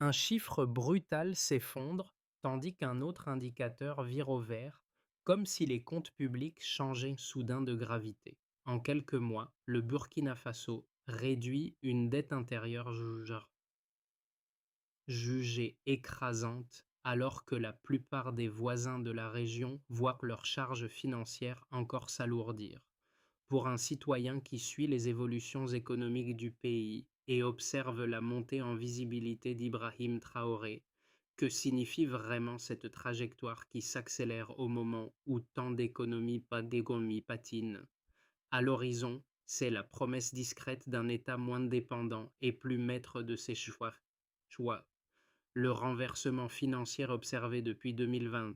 Un chiffre brutal s'effondre tandis qu'un autre indicateur vire au vert, comme si les comptes publics changeaient soudain de gravité. En quelques mois, le Burkina Faso réduit une dette intérieure jugée écrasante alors que la plupart des voisins de la région voient leurs charges financières encore s'alourdir. Pour un citoyen qui suit les évolutions économiques du pays et observe la montée en visibilité d'Ibrahim Traoré, que signifie vraiment cette trajectoire qui s'accélère au moment où tant d'économies patinent? À l'horizon, c'est la promesse discrète d'un État moins dépendant et plus maître de ses choix. Le renversement financier observé depuis 2020,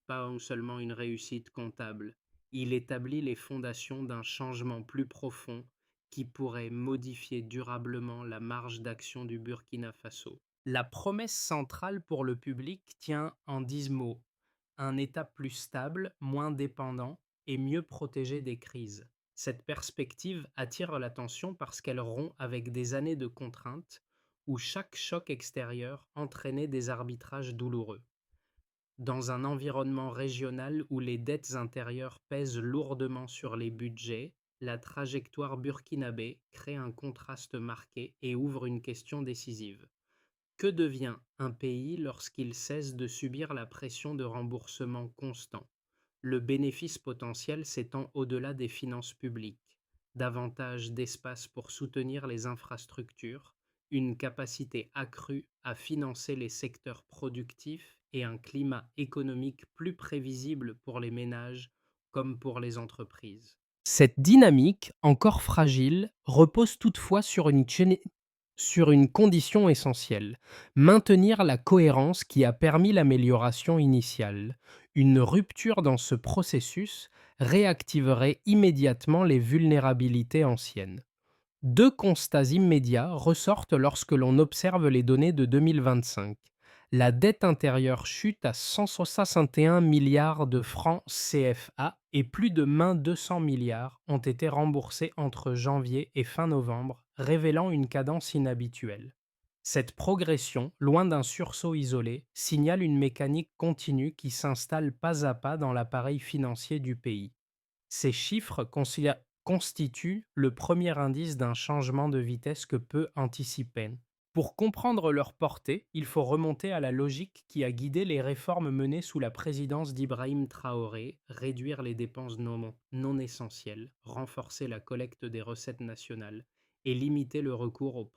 pas seulement une réussite comptable, il établit les fondations d'un changement plus profond qui pourrait modifier durablement la marge d'action du Burkina Faso. La promesse centrale pour le public tient en 10 mots: un État plus stable, moins dépendant et mieux protégé des crises. Cette perspective attire l'attention parce qu'elle rompt avec des années de contraintes où chaque choc extérieur entraînait des arbitrages douloureux. Dans un environnement régional où les dettes intérieures pèsent lourdement sur les budgets, la trajectoire burkinabé crée un contraste marqué et ouvre une question décisive. Que devient un pays lorsqu'il cesse de subir la pression de remboursement constant? Le bénéfice potentiel s'étend au-delà des finances publiques. Davantage d'espace pour soutenir les infrastructures, une capacité accrue à financer les secteurs productifs et un climat économique plus prévisible pour les ménages comme pour les entreprises. Cette dynamique, encore fragile, repose toutefois sur une condition essentielle: maintenir la cohérence qui a permis l'amélioration initiale. Une rupture dans ce processus réactiverait immédiatement les vulnérabilités anciennes. Deux constats immédiats ressortent lorsque l'on observe les données de 2025. La dette intérieure chute à 161 milliards de francs CFA et plus de 200 milliards ont été remboursés entre janvier et fin novembre, révélant une cadence inhabituelle. Cette progression, loin d'un sursaut isolé, signale une mécanique continue qui s'installe pas à pas dans l'appareil financier du pays. Ces chiffres constituent le premier indice d'un changement de vitesse que peu anticiper. Pour comprendre leur portée, il faut remonter à la logique qui a guidé les réformes menées sous la présidence d'Ibrahim Traoré: réduire les dépenses non essentielles, renforcer la collecte des recettes nationales et limiter le recours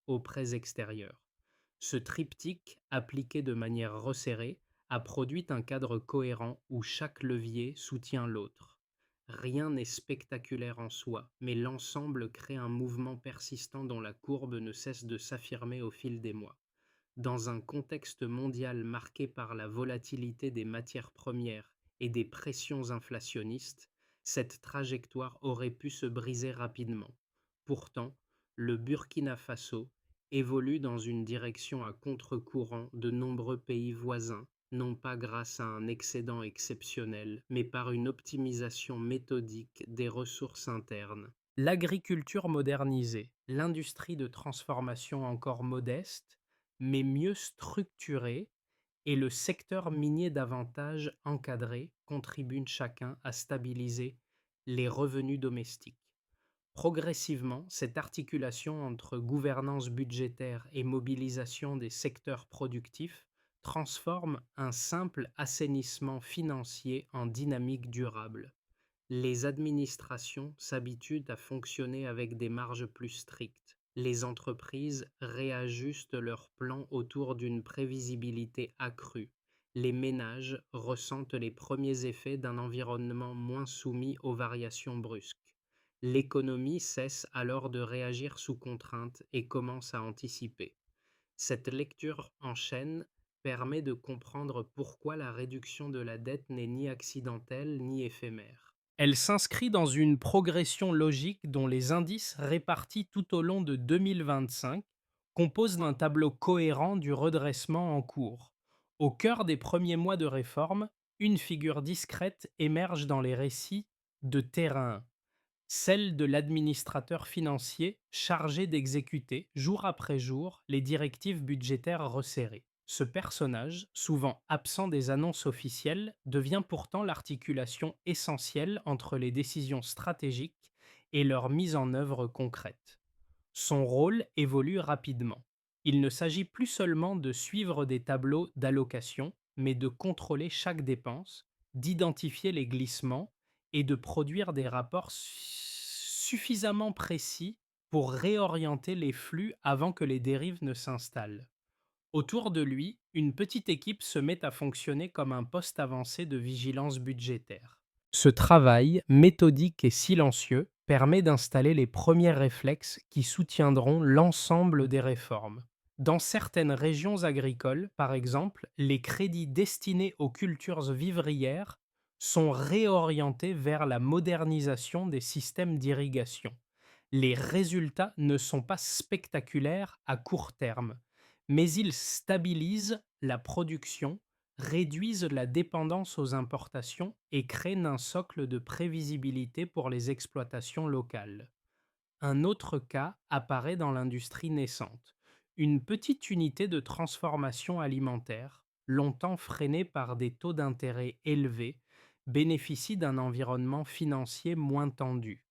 aux prêts extérieurs. Ce triptyque, appliqué de manière resserrée, a produit un cadre cohérent où chaque levier soutient l'autre. Rien n'est spectaculaire en soi, mais l'ensemble crée un mouvement persistant dont la courbe ne cesse de s'affirmer au fil des mois. Dans un contexte mondial marqué par la volatilité des matières premières et des pressions inflationnistes, cette trajectoire aurait pu se briser rapidement. Pourtant, le Burkina Faso évolue dans une direction à contre-courant de nombreux pays voisins, non pas grâce à un excédent exceptionnel, mais par une optimisation méthodique des ressources internes. L'agriculture modernisée, l'industrie de transformation encore modeste, mais mieux structurée, et le secteur minier davantage encadré contribuent chacun à stabiliser les revenus domestiques. Progressivement, cette articulation entre gouvernance budgétaire et mobilisation des secteurs productifs transforme un simple assainissement financier en dynamique durable. Les administrations s'habituent à fonctionner avec des marges plus strictes. Les entreprises réajustent leurs plans autour d'une prévisibilité accrue. Les ménages ressentent les premiers effets d'un environnement moins soumis aux variations brusques. L'économie cesse alors de réagir sous contrainte et commence à anticiper. Cette lecture en chaîne permet de comprendre pourquoi la réduction de la dette n'est ni accidentelle ni éphémère. Elle s'inscrit dans une progression logique dont les indices répartis tout au long de 2025 composent un tableau cohérent du redressement en cours. Au cœur des premiers mois de réforme, une figure discrète émerge dans les récits de terrain: celle de l'administrateur financier chargé d'exécuter, jour après jour, les directives budgétaires resserrées. Ce personnage, souvent absent des annonces officielles, devient pourtant l'articulation essentielle entre les décisions stratégiques et leur mise en œuvre concrète. Son rôle évolue rapidement. Il ne s'agit plus seulement de suivre des tableaux d'allocation, mais de contrôler chaque dépense, d'identifier les glissements et de produire des rapports suffisamment précis pour réorienter les flux avant que les dérives ne s'installent. Autour de lui, une petite équipe se met à fonctionner comme un poste avancé de vigilance budgétaire. Ce travail, méthodique et silencieux, permet d'installer les premiers réflexes qui soutiendront l'ensemble des réformes. Dans certaines régions agricoles, par exemple, les crédits destinés aux cultures vivrières sont réorientés vers la modernisation des systèmes d'irrigation. Les résultats ne sont pas spectaculaires à court terme, mais ils stabilisent la production, réduisent la dépendance aux importations et créent un socle de prévisibilité pour les exploitations locales. Un autre cas apparaît dans l'industrie naissante. Une petite unité de transformation alimentaire, longtemps freinée par des taux d'intérêt élevés, bénéficie d'un environnement financier moins tendu.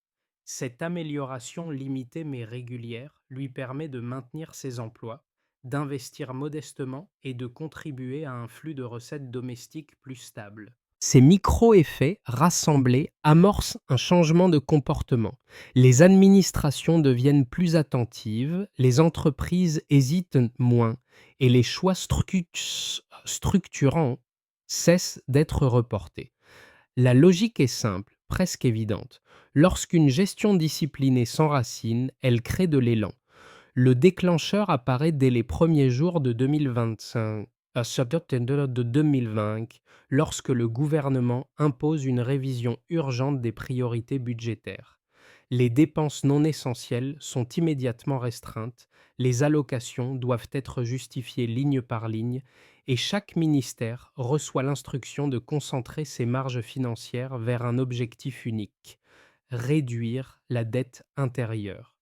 Cette amélioration limitée mais régulière lui permet de maintenir ses emplois, d'investir modestement et de contribuer à un flux de recettes domestiques plus stable. Ces micro-effets rassemblés amorcent un changement de comportement. Les administrations deviennent plus attentives, les entreprises hésitent moins et les choix structurants cessent d'être reportés. La logique est simple, presque évidente. Lorsqu'une gestion disciplinée s'enracine, elle crée de l'élan. Le déclencheur apparaît dès les premiers jours de 2025, de 2020, lorsque le gouvernement impose une révision urgente des priorités budgétaires. Les dépenses non essentielles sont immédiatement restreintes, les allocations doivent être justifiées ligne par ligne, et chaque ministère reçoit l'instruction de concentrer ses marges financières vers un objectif unique: réduire la dette intérieure.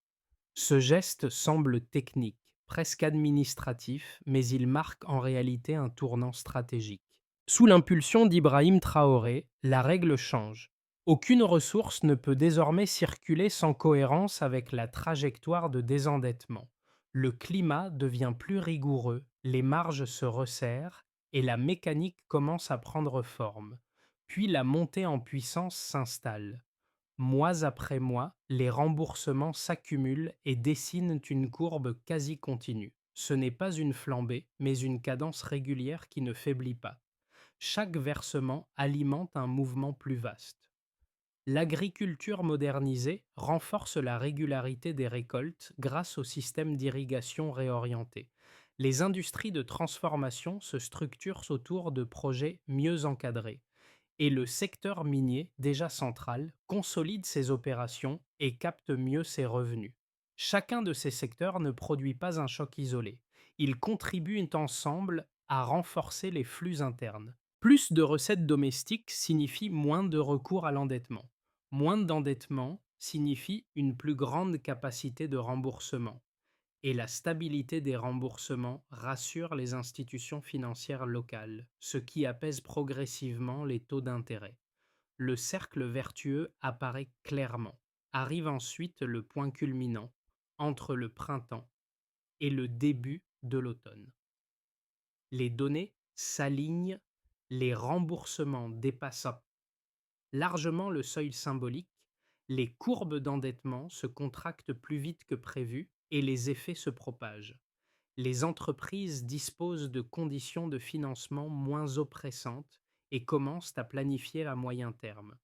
Ce geste semble technique, presque administratif, mais il marque en réalité un tournant stratégique. Sous l'impulsion d'Ibrahim Traoré, la règle change. Aucune ressource ne peut désormais circuler sans cohérence avec la trajectoire de désendettement. Le climat devient plus rigoureux, les marges se resserrent et la mécanique commence à prendre forme. Puis la montée en puissance s'installe. Mois après mois, les remboursements s'accumulent et dessinent une courbe quasi continue. Ce n'est pas une flambée, mais une cadence régulière qui ne faiblit pas. Chaque versement alimente un mouvement plus vaste. L'agriculture modernisée renforce la régularité des récoltes grâce au système d'irrigation réorienté. Les industries de transformation se structurent autour de projets mieux encadrés et le secteur minier, déjà central, consolide ses opérations et capte mieux ses revenus. Chacun de ces secteurs ne produit pas un choc isolé. Ils contribuent ensemble à renforcer les flux internes. Plus de recettes domestiques signifie moins de recours à l'endettement. Moins d'endettement signifie une plus grande capacité de remboursement et la stabilité des remboursements rassure les institutions financières locales, ce qui apaise progressivement les taux d'intérêt. Le cercle vertueux apparaît clairement. Arrive ensuite le point culminant, entre le printemps et le début de l'automne. Les données s'alignent, les remboursements dépassant largement le seuil symbolique, les courbes d'endettement se contractent plus vite que prévu et les effets se propagent. Les entreprises disposent de conditions de financement moins oppressantes et commencent à planifier à moyen terme.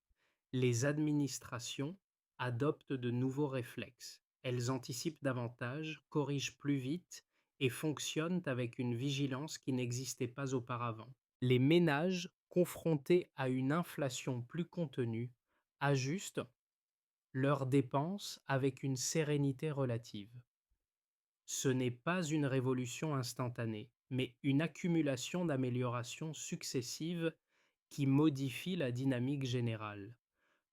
Les administrations adoptent de nouveaux réflexes. Elles anticipent davantage, corrigent plus vite et fonctionnent avec une vigilance qui n'existait pas auparavant. Les ménages, confrontés à une inflation plus contenue, ajustent leurs dépenses avec une sérénité relative. Ce n'est pas une révolution instantanée, mais une accumulation d'améliorations successives qui modifient la dynamique générale.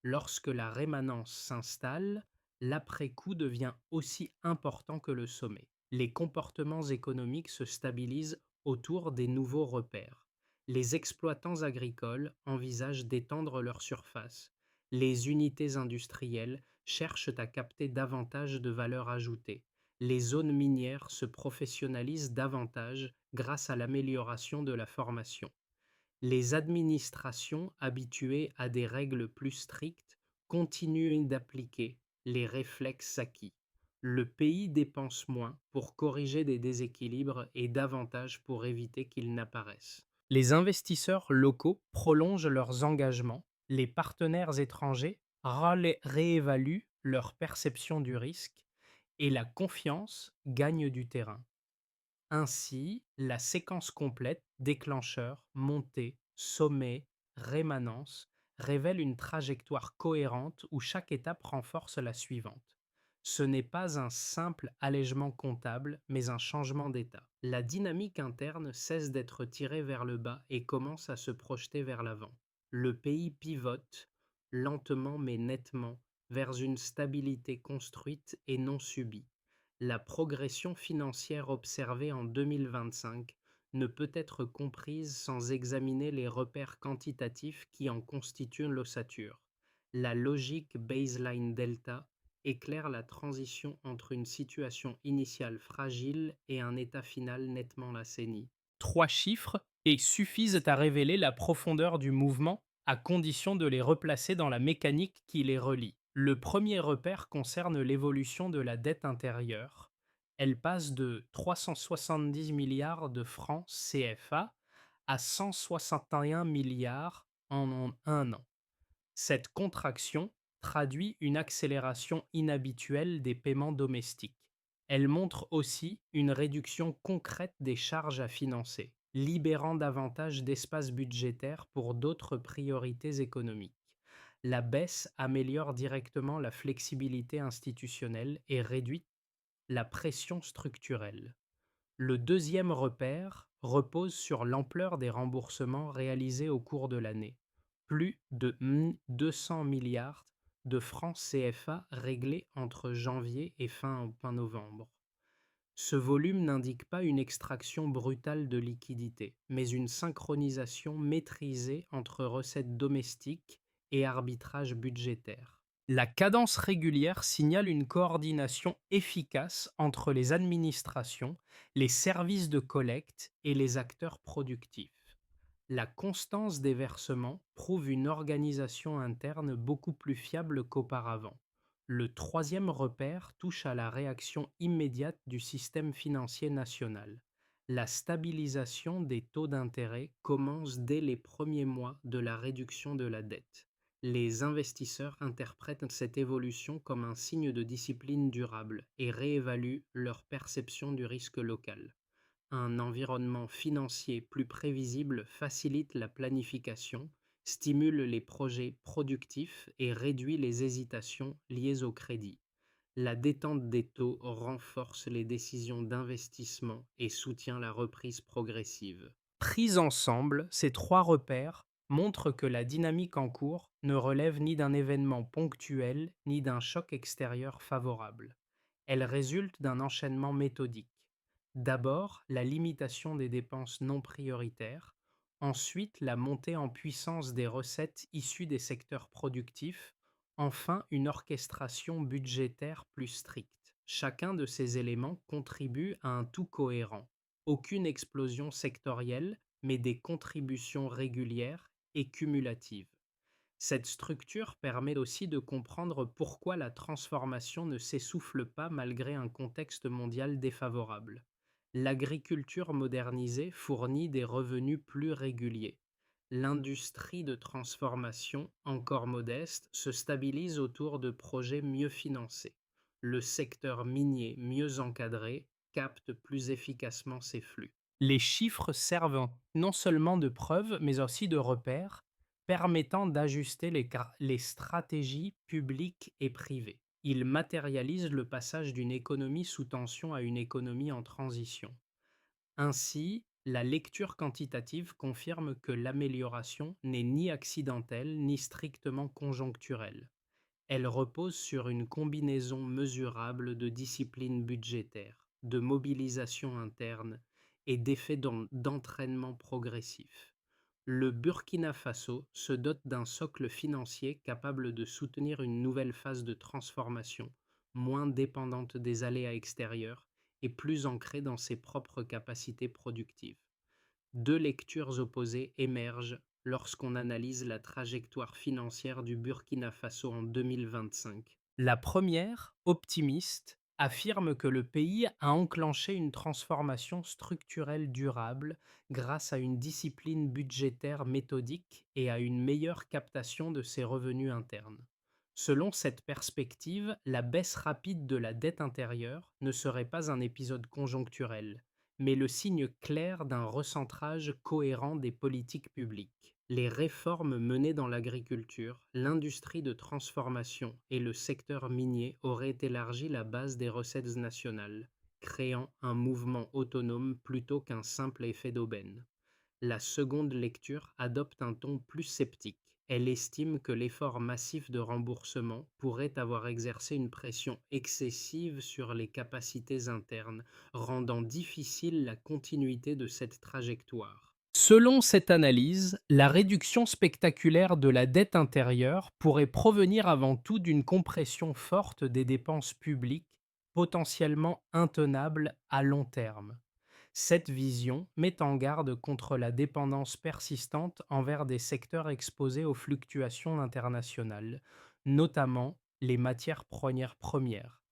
Lorsque la rémanence s'installe, l'après-coup devient aussi important que le sommet. Les comportements économiques se stabilisent autour des nouveaux repères. Les exploitants agricoles envisagent d'étendre leur surface. Les unités industrielles cherchent à capter davantage de valeur ajoutée. Les zones minières se professionnalisent davantage grâce à l'amélioration de la formation. Les administrations habituées à des règles plus strictes continuent d'appliquer les réflexes acquis. Le pays dépense moins pour corriger des déséquilibres et davantage pour éviter qu'ils n'apparaissent. Les investisseurs locaux prolongent leurs engagements, les partenaires étrangers réévaluent leur perception du risque et la confiance gagne du terrain. Ainsi, la séquence complète déclencheur, montée, sommet, rémanence révèle une trajectoire cohérente où chaque étape renforce la suivante. Ce n'est pas un simple allègement comptable, mais un changement d'état. La dynamique interne cesse d'être tirée vers le bas et commence à se projeter vers l'avant. Le pays pivote, lentement mais nettement, vers une stabilité construite et non subie. La progression financière observée en 2025 ne peut être comprise sans examiner les repères quantitatifs qui en constituent l'ossature. La logique baseline delta éclaire la transition entre une situation initiale fragile et un état final nettement assaini. Trois chiffres et suffisent à révéler la profondeur du mouvement à condition de les replacer dans la mécanique qui les relie. Le premier repère concerne l'évolution de la dette intérieure. Elle passe de 370 milliards de francs CFA à 161 milliards en un an. Cette contraction traduit une accélération inhabituelle des paiements domestiques. Elle montre aussi une réduction concrète des charges à financer, libérant davantage d'espace budgétaire pour d'autres priorités économiques. La baisse améliore directement la flexibilité institutionnelle et réduit la pression structurelle. Le deuxième repère repose sur l'ampleur des remboursements réalisés au cours de l'année. Plus de 200 milliards de francs CFA réglés entre janvier et fin novembre. Ce volume n'indique pas une extraction brutale de liquidités, mais une synchronisation maîtrisée entre recettes domestiques et arbitrage budgétaire. La cadence régulière signale une coordination efficace entre les administrations, les services de collecte et les acteurs productifs. La constance des versements prouve une organisation interne beaucoup plus fiable qu'auparavant. Le troisième repère touche à la réaction immédiate du système financier national. La stabilisation des taux d'intérêt commence dès les premiers mois de la réduction de la dette. Les investisseurs interprètent cette évolution comme un signe de discipline durable et réévaluent leur perception du risque local. Un environnement financier plus prévisible facilite la planification, stimule les projets productifs et réduit les hésitations liées au crédit. La détente des taux renforce les décisions d'investissement et soutient la reprise progressive. Pris ensemble, ces trois repères montrent que la dynamique en cours ne relève ni d'un événement ponctuel ni d'un choc extérieur favorable. Elle résulte d'un enchaînement méthodique. D'abord, la limitation des dépenses non prioritaires, ensuite la montée en puissance des recettes issues des secteurs productifs, enfin une orchestration budgétaire plus stricte. Chacun de ces éléments contribue à un tout cohérent. Aucune explosion sectorielle, mais des contributions régulières et cumulatives. Cette structure permet aussi de comprendre pourquoi la transformation ne s'essouffle pas malgré un contexte mondial défavorable. L'agriculture modernisée fournit des revenus plus réguliers. L'industrie de transformation, encore modeste, se stabilise autour de projets mieux financés. Le secteur minier, mieux encadré, capte plus efficacement ces flux. Les chiffres servent non seulement de preuve, mais aussi de repères, permettant d'ajuster les stratégies publiques et privées. Ils matérialisent le passage d'une économie sous tension à une économie en transition. Ainsi, La lecture quantitative confirme que l'amélioration n'est ni accidentelle ni strictement conjoncturelle. Elle repose sur une combinaison mesurable de discipline budgétaire, de mobilisation interne et d'effets d'entraînement progressif. Le Burkina Faso se dote d'un socle financier capable de soutenir une nouvelle phase de transformation, moins dépendante des aléas extérieurs et plus ancrée dans ses propres capacités productives. Deux lectures opposées émergent lorsqu'on analyse la trajectoire financière du Burkina Faso en 2025. La première, optimiste, affirme que le pays a enclenché une transformation structurelle durable grâce à une discipline budgétaire méthodique et à une meilleure captation de ses revenus internes. Selon cette perspective, la baisse rapide de la dette intérieure ne serait pas un épisode conjoncturel, mais le signe clair d'un recentrage cohérent des politiques publiques. Les réformes menées dans l'agriculture, l'industrie de transformation et le secteur minier auraient élargi la base des recettes nationales, créant un mouvement autonome plutôt qu'un simple effet d'aubaine. La seconde lecture adopte un ton plus sceptique. Elle estime que l'effort massif de remboursement pourrait avoir exercé une pression excessive sur les capacités internes, rendant difficile la continuité de cette trajectoire. Selon cette analyse, la réduction spectaculaire de la dette intérieure pourrait provenir avant tout d'une compression forte des dépenses publiques, potentiellement intenables à long terme. Cette vision met en garde contre la dépendance persistante envers des secteurs exposés aux fluctuations internationales, notamment les matières premières.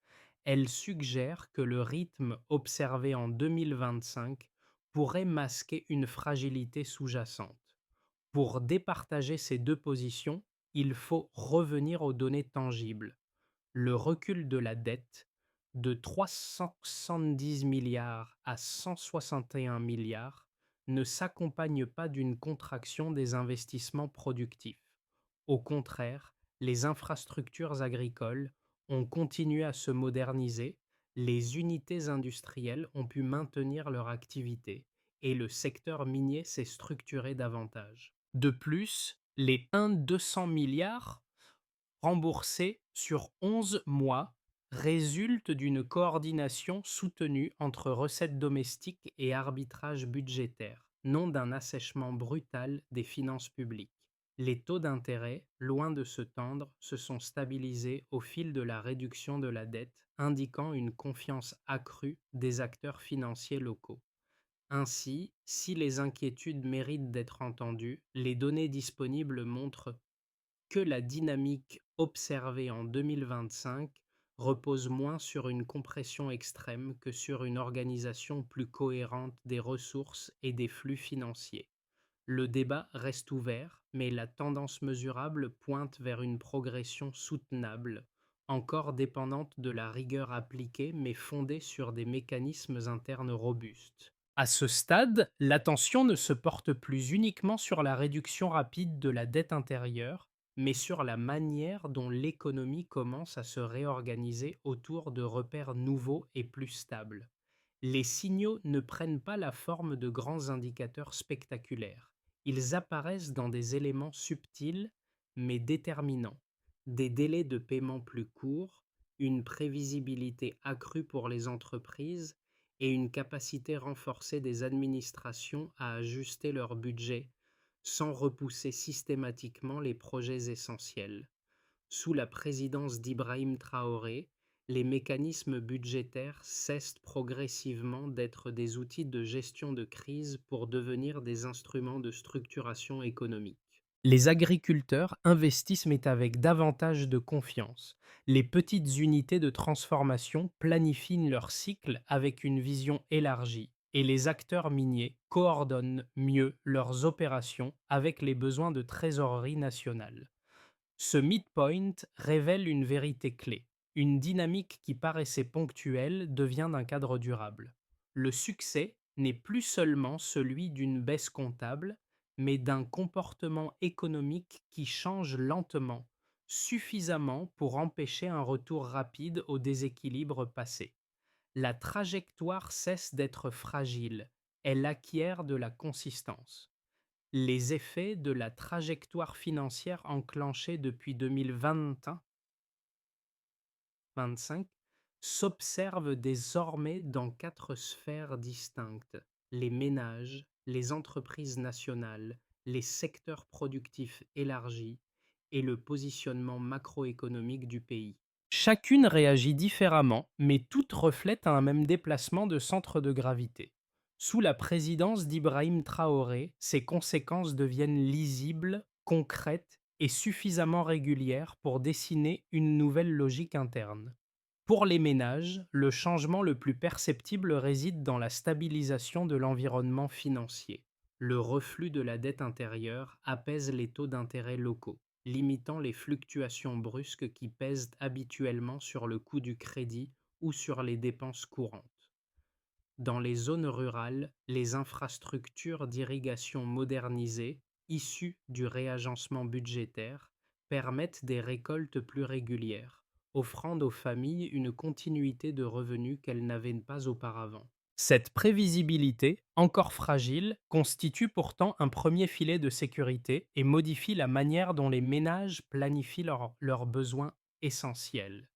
Elle suggère que le rythme observé en 2025 pourrait masquer une fragilité sous-jacente. Pour départager ces deux positions, il faut revenir aux données tangibles. Le recul de la dette, de 370 milliards à 161 milliards, ne s'accompagne pas d'une contraction des investissements productifs. Au contraire, les infrastructures agricoles ont continué à se moderniser, les unités industrielles ont pu maintenir leur activité et le secteur minier s'est structuré davantage. De plus, les 1 200 milliards remboursés sur 11 mois résultent d'une coordination soutenue entre recettes domestiques et arbitrage budgétaire, non d'un assèchement brutal des finances publiques. Les taux d'intérêt, loin de se tendre, se sont stabilisés au fil de la réduction de la dette, indiquant une confiance accrue des acteurs financiers locaux. Ainsi, si les inquiétudes méritent d'être entendues, les données disponibles montrent que la dynamique observée en 2025 repose moins sur une compression extrême que sur une organisation plus cohérente des ressources et des flux financiers. Le débat reste ouvert, mais la tendance mesurable pointe vers une progression soutenable, encore dépendante de la rigueur appliquée mais fondée sur des mécanismes internes robustes. À ce stade, l'attention ne se porte plus uniquement sur la réduction rapide de la dette intérieure, mais sur la manière dont l'économie commence à se réorganiser autour de repères nouveaux et plus stables. Les signaux ne prennent pas la forme de grands indicateurs spectaculaires. Ils apparaissent dans des éléments subtils mais déterminants. Des délais de paiement plus courts, une prévisibilité accrue pour les entreprises et une capacité renforcée des administrations à ajuster leur budget sans repousser systématiquement les projets essentiels. Sous la présidence d'Ibrahim Traoré, les mécanismes budgétaires cessent progressivement d'être des outils de gestion de crise pour devenir des instruments de structuration économique. Les agriculteurs investissent mais avec davantage de confiance. Les petites unités de transformation planifient leur cycle avec une vision élargie et les acteurs miniers coordonnent mieux leurs opérations avec les besoins de trésorerie nationale. Ce midpoint révèle une vérité clé. Une dynamique qui paraissait ponctuelle devient d'un cadre durable. Le succès n'est plus seulement celui d'une baisse comptable, mais d'un comportement économique qui change lentement, suffisamment pour empêcher un retour rapide au déséquilibre passé. La trajectoire cesse d'être fragile elle acquiert de la consistance. Les effets de la trajectoire financière enclenchée depuis 2025 s'observent désormais dans quatre sphères distinctes: les ménages, les entreprises nationales, les secteurs productifs élargis et le positionnement macroéconomique du pays. Chacune réagit différemment, mais toutes reflètent un même déplacement de centre de gravité. Sous la présidence d'Ibrahim Traoré, ces conséquences deviennent lisibles, concrètes et suffisamment régulières pour dessiner une nouvelle logique interne. Pour les ménages, le changement le plus perceptible réside dans la stabilisation de l'environnement financier. Le reflux de la dette intérieure apaise les taux d'intérêt locaux, limitant les fluctuations brusques qui pèsent habituellement sur le coût du crédit ou sur les dépenses courantes. Dans les zones rurales, les infrastructures d'irrigation modernisées, issues du réagencement budgétaire, permettent des récoltes plus régulières, offrant aux familles une continuité de revenus qu'elles n'avaient pas auparavant. Cette prévisibilité, encore fragile, constitue pourtant un premier filet de sécurité et modifie la manière dont les ménages planifient leurs besoins essentiels.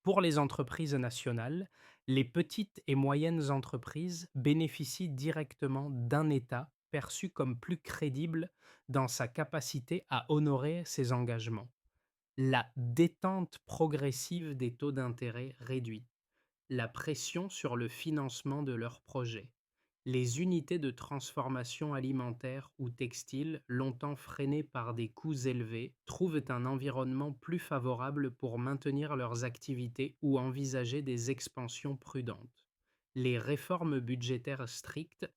Pour les entreprises nationales, les petites et moyennes entreprises bénéficient directement d'un État perçu comme plus crédible dans sa capacité à honorer ses engagements. La détente progressive des taux d'intérêt réduit la pression sur le financement de leurs projets. Les unités de transformation alimentaire ou textile, longtemps freinées par des coûts élevés, trouvent un environnement plus favorable pour maintenir leurs activités ou envisager des expansions prudentes. Les réformes budgétaires strictes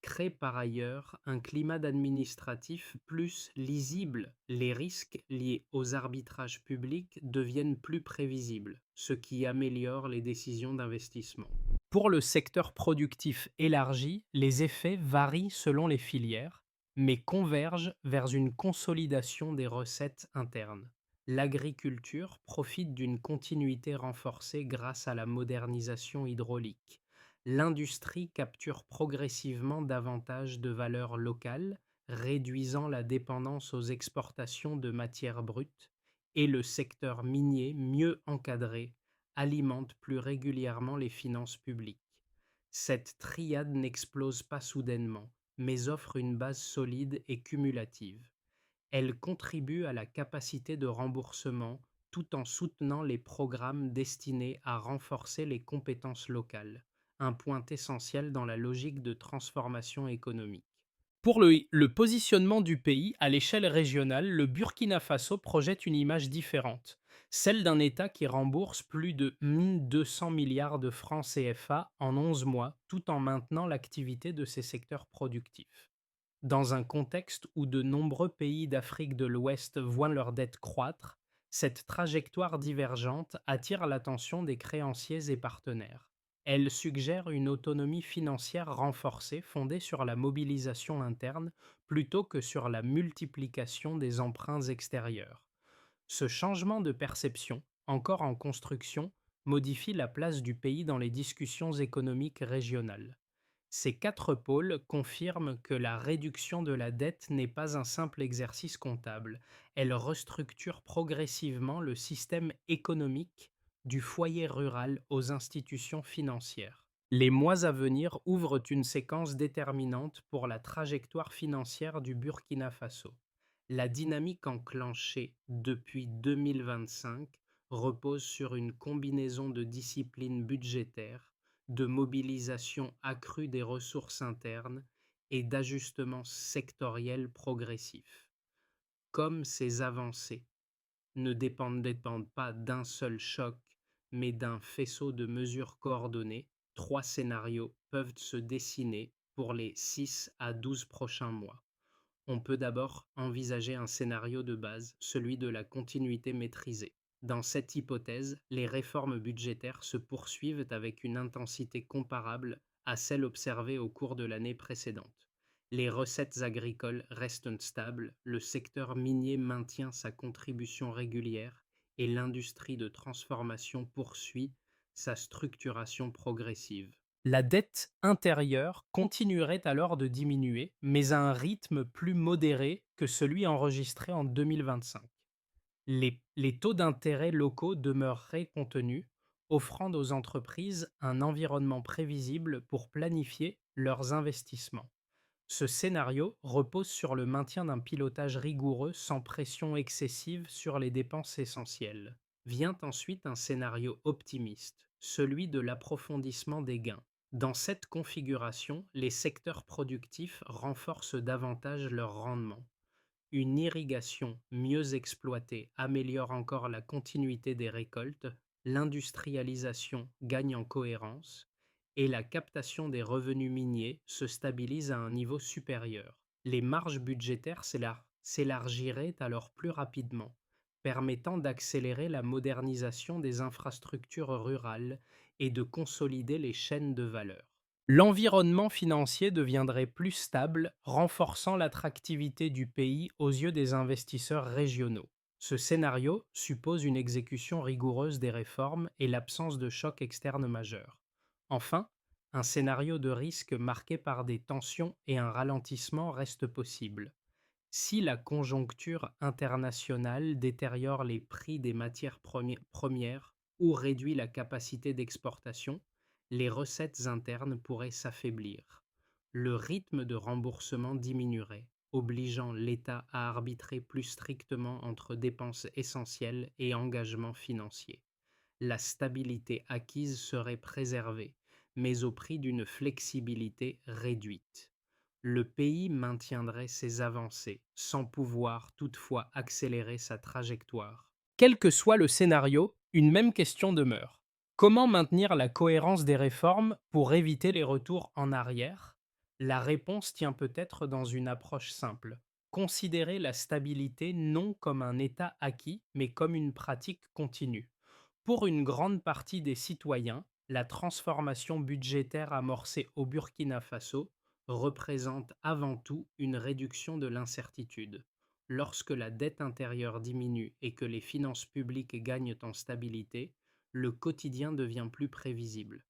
créent par ailleurs un climat d'administratif plus lisible. Les risques liés aux arbitrages publics deviennent plus prévisibles, ce qui améliore les décisions d'investissement. Pour le secteur productif élargi, les effets varient selon les filières, mais convergent vers une consolidation des recettes internes. L'agriculture profite d'une continuité renforcée grâce à la modernisation hydraulique. L'industrie capture progressivement davantage de valeur locale, réduisant la dépendance aux exportations de matières brutes, et le secteur minier, mieux encadré, alimente plus régulièrement les finances publiques. Cette triade n'explose pas soudainement, mais offre une base solide et cumulative. Elle contribue à la capacité de remboursement tout en soutenant les programmes destinés à renforcer les compétences locales, un point essentiel dans la logique de transformation économique. Pour le positionnement du pays à l'échelle régionale, le Burkina Faso projette une image différente, celle d'un État qui rembourse plus de 1200 milliards de francs CFA en 11 mois, tout en maintenant l'activité de ses secteurs productifs. Dans un contexte où de nombreux pays d'Afrique de l'Ouest voient leur dette croître, cette trajectoire divergente attire l'attention des créanciers et partenaires. Elle suggère une autonomie financière renforcée fondée sur la mobilisation interne plutôt que sur la multiplication des emprunts extérieurs. Ce changement de perception, encore en construction, modifie la place du pays dans les discussions économiques régionales. Ces quatre pôles confirment que la réduction de la dette n'est pas un simple exercice comptable. Elle restructure progressivement le système économique du foyer rural aux institutions financières. Les mois à venir ouvrent une séquence déterminante pour la trajectoire financière du Burkina Faso. La dynamique enclenchée depuis 2025 repose sur une combinaison de disciplines budgétaires, de mobilisation accrue des ressources internes et d'ajustements sectoriels progressifs. Comme ces avancées ne dépendent pas d'un seul choc, mais d'un faisceau de mesures coordonnées, trois scénarios peuvent se dessiner pour les 6 à 12 prochains mois. On peut d'abord envisager un scénario de base, celui de la continuité maîtrisée. Dans cette hypothèse, les réformes budgétaires se poursuivent avec une intensité comparable à celle observée au cours de l'année précédente. Les recettes agricoles restent stables, le secteur minier maintient sa contribution régulière et l'industrie de transformation poursuit sa structuration progressive. La dette intérieure continuerait alors de diminuer, mais à un rythme plus modéré que celui enregistré en 2025. Les taux d'intérêt locaux demeureraient contenus, offrant aux entreprises un environnement prévisible pour planifier leurs investissements. Ce scénario repose sur le maintien d'un pilotage rigoureux sans pression excessive sur les dépenses essentielles. Vient ensuite un scénario optimiste, celui de l'approfondissement des gains. Dans cette configuration, les secteurs productifs renforcent davantage leur rendement. Une irrigation mieux exploitée améliore encore la continuité des récoltes, l'industrialisation gagne en cohérence et la captation des revenus miniers se stabilise à un niveau supérieur. Les marges budgétaires s'élargiraient alors plus rapidement, permettant d'accélérer la modernisation des infrastructures rurales et de consolider les chaînes de valeur. L'environnement financier deviendrait plus stable, renforçant l'attractivité du pays aux yeux des investisseurs régionaux. Ce scénario suppose une exécution rigoureuse des réformes et l'absence de chocs externes majeurs. Enfin, un scénario de risque marqué par des tensions et un ralentissement reste possible. Si la conjoncture internationale détériore les prix des matières premières ou réduit la capacité d'exportation, les recettes internes pourraient s'affaiblir. Le rythme de remboursement diminuerait, obligeant l'État à arbitrer plus strictement entre dépenses essentielles et engagements financiers. La stabilité acquise serait préservée, mais au prix d'une flexibilité réduite. Le pays maintiendrait ses avancées, sans pouvoir toutefois accélérer sa trajectoire. Quel que soit le scénario, une même question demeure. Comment maintenir la cohérence des réformes pour éviter les retours en arrière? La réponse tient peut-être dans une approche simple. Considérer la stabilité non comme un état acquis, mais comme une pratique continue. Pour une grande partie des citoyens, la transformation budgétaire amorcée au Burkina Faso représente avant tout une réduction de l'incertitude. Lorsque la dette intérieure diminue et que les finances publiques gagnent en stabilité, le quotidien devient plus prévisible.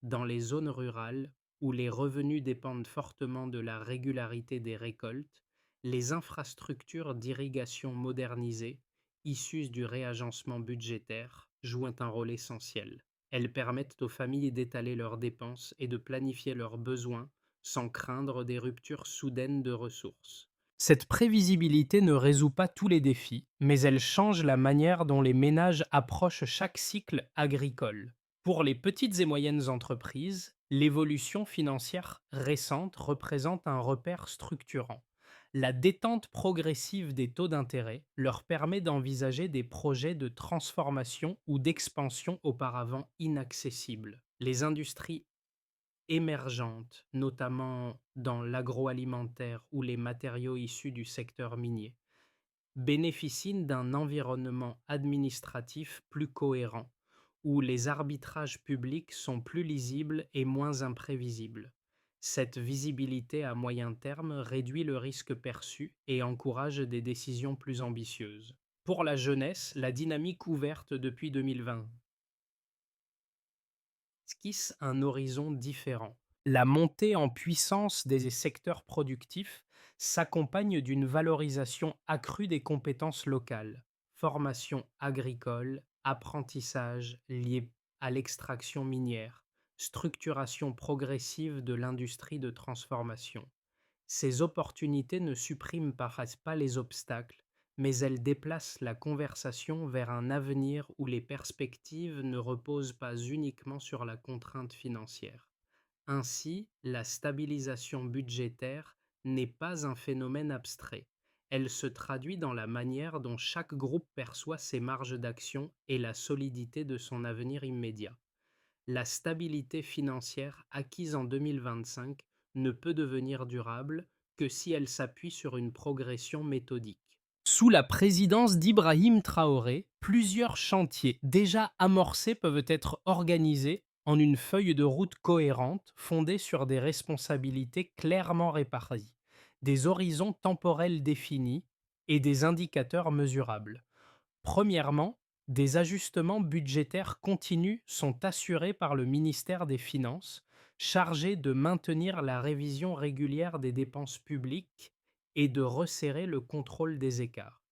Dans les zones rurales, où les revenus dépendent fortement de la régularité des récoltes, les infrastructures d'irrigation modernisées, issues du réagencement budgétaire, jouent un rôle essentiel. Elles permettent aux familles d'étaler leurs dépenses et de planifier leurs besoins sans craindre des ruptures soudaines de ressources. Cette prévisibilité ne résout pas tous les défis, mais elle change la manière dont les ménages approchent chaque cycle agricole. Pour les petites et moyennes entreprises, l'évolution financière récente représente un repère structurant. La détente progressive des taux d'intérêt leur permet d'envisager des projets de transformation ou d'expansion auparavant inaccessibles. Les industries émergentes, notamment dans l'agroalimentaire ou les matériaux issus du secteur minier, bénéficient d'un environnement administratif plus cohérent, où les arbitrages publics sont plus lisibles et moins imprévisibles. Cette visibilité à moyen terme réduit le risque perçu et encourage des décisions plus ambitieuses. Pour la jeunesse, la dynamique ouverte depuis 2020 esquisse un horizon différent. La montée en puissance des secteurs productifs s'accompagne d'une valorisation accrue des compétences locales, formation agricole, apprentissage lié à l'extraction minière, structuration progressive de l'industrie de transformation. Ces opportunités ne suppriment pas les obstacles, mais elles déplacent la conversation vers un avenir où les perspectives ne reposent pas uniquement sur la contrainte financière. Ainsi, la stabilisation budgétaire n'est pas un phénomène abstrait. Elle se traduit dans la manière dont chaque groupe perçoit ses marges d'action et la solidité de son avenir immédiat. La stabilité financière acquise en 2025 ne peut devenir durable que si elle s'appuie sur une progression méthodique. Sous la présidence d'Ibrahim Traoré, plusieurs chantiers déjà amorcés peuvent être organisés en une feuille de route cohérente fondée sur des responsabilités clairement réparties, des horizons temporels définis et des indicateurs mesurables. Premièrement, des ajustements budgétaires continus sont assurés par le ministère des Finances, chargé de maintenir la révision régulière des dépenses publiques et de resserrer le contrôle des écarts.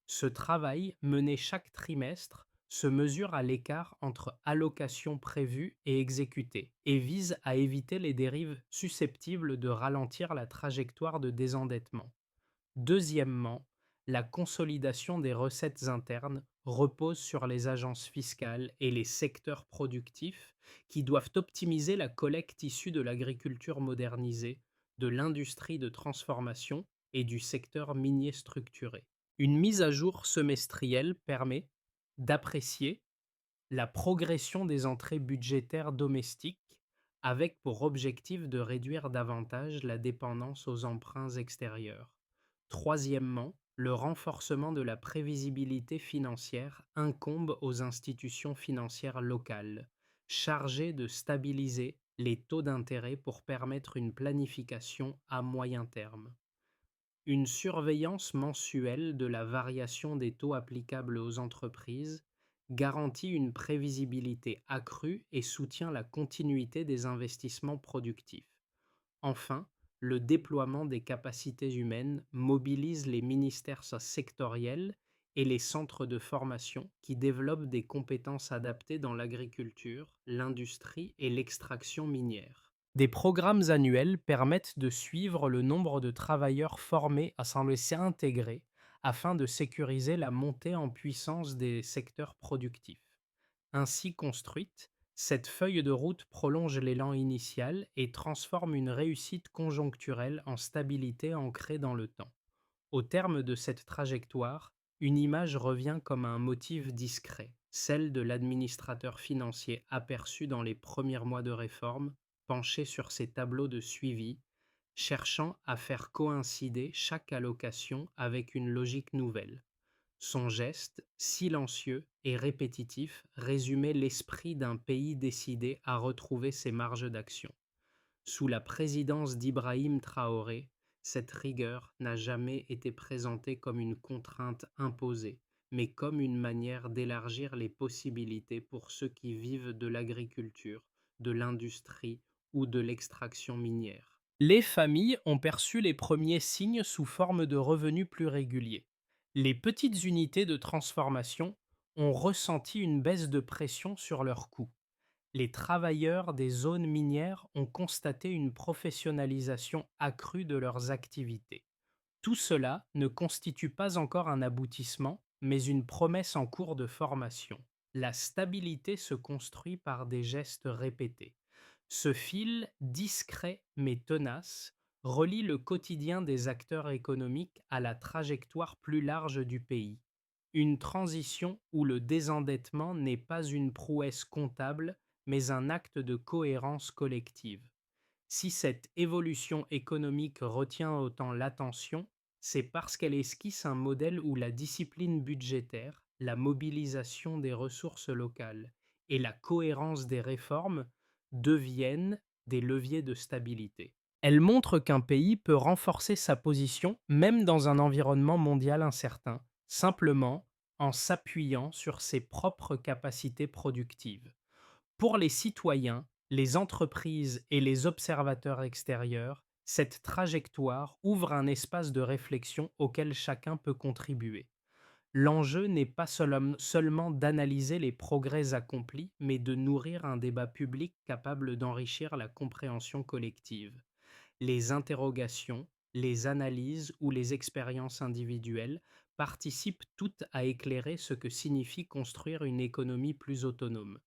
Ce travail, mené chaque trimestre, se mesure à l'écart entre allocations prévues et exécutées et vise à éviter les dérives susceptibles de ralentir la trajectoire de désendettement. Deuxièmement, la consolidation des recettes internes repose sur les agences fiscales et les secteurs productifs qui doivent optimiser la collecte issue de l'agriculture modernisée, de l'industrie de transformation et du secteur minier structuré. Une mise à jour semestrielle permet d'apprécier la progression des entrées budgétaires domestiques avec pour objectif de réduire davantage la dépendance aux emprunts extérieurs. Troisièmement, le renforcement de la prévisibilité financière incombe aux institutions financières locales, chargées de stabiliser les taux d'intérêt pour permettre une planification à moyen terme. Une surveillance mensuelle de la variation des taux applicables aux entreprises garantit une prévisibilité accrue et soutient la continuité des investissements productifs. Enfin, le déploiement des capacités humaines mobilise les ministères sectoriels et les centres de formation qui développent des compétences adaptées dans l'agriculture, l'industrie et l'extraction minière. Des programmes annuels permettent de suivre le nombre de travailleurs formés à s'en laisser intégrer afin de sécuriser la montée en puissance des secteurs productifs. Ainsi construite, cette feuille de route prolonge l'élan initial et transforme une réussite conjoncturelle en stabilité ancrée dans le temps. Au terme de cette trajectoire, une image revient comme un motif discret, celle de l'administrateur financier aperçu dans les premiers mois de réforme, penché sur ses tableaux de suivi, cherchant à faire coïncider chaque allocation avec une logique nouvelle. Son geste, silencieux et répétitif, résumait l'esprit d'un pays décidé à retrouver ses marges d'action. Sous la présidence d'Ibrahim Traoré, cette rigueur n'a jamais été présentée comme une contrainte imposée, mais comme une manière d'élargir les possibilités pour ceux qui vivent de l'agriculture, de l'industrie ou de l'extraction minière. Les familles ont perçu les premiers signes sous forme de revenus plus réguliers. Les petites unités de transformation ont ressenti une baisse de pression sur leurs coûts. Les travailleurs des zones minières ont constaté une professionnalisation accrue de leurs activités. Tout cela ne constitue pas encore un aboutissement, mais une promesse en cours de formation. La stabilité se construit par des gestes répétés. Ce fil, discret mais tenace, relie le quotidien des acteurs économiques à la trajectoire plus large du pays. Une transition où le désendettement n'est pas une prouesse comptable, mais un acte de cohérence collective. Si cette évolution économique retient autant l'attention, c'est parce qu'elle esquisse un modèle où la discipline budgétaire, la mobilisation des ressources locales et la cohérence des réformes deviennent des leviers de stabilité. Elle montre qu'un pays peut renforcer sa position même dans un environnement mondial incertain, simplement en s'appuyant sur ses propres capacités productives. Pour les citoyens, les entreprises et les observateurs extérieurs, cette trajectoire ouvre un espace de réflexion auquel chacun peut contribuer. L'enjeu n'est pas seulement d'analyser les progrès accomplis, mais de nourrir un débat public capable d'enrichir la compréhension collective. Les interrogations, les analyses ou les expériences individuelles participent toutes à éclairer ce que signifie construire une économie plus autonome.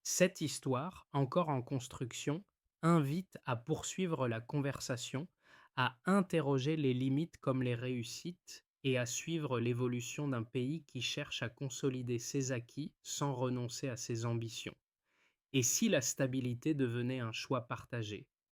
Cette histoire, encore en construction, invite à poursuivre la conversation, à interroger les limites comme les réussites et à suivre l'évolution d'un pays qui cherche à consolider ses acquis sans renoncer à ses ambitions. Et si la stabilité devenait un choix partagé?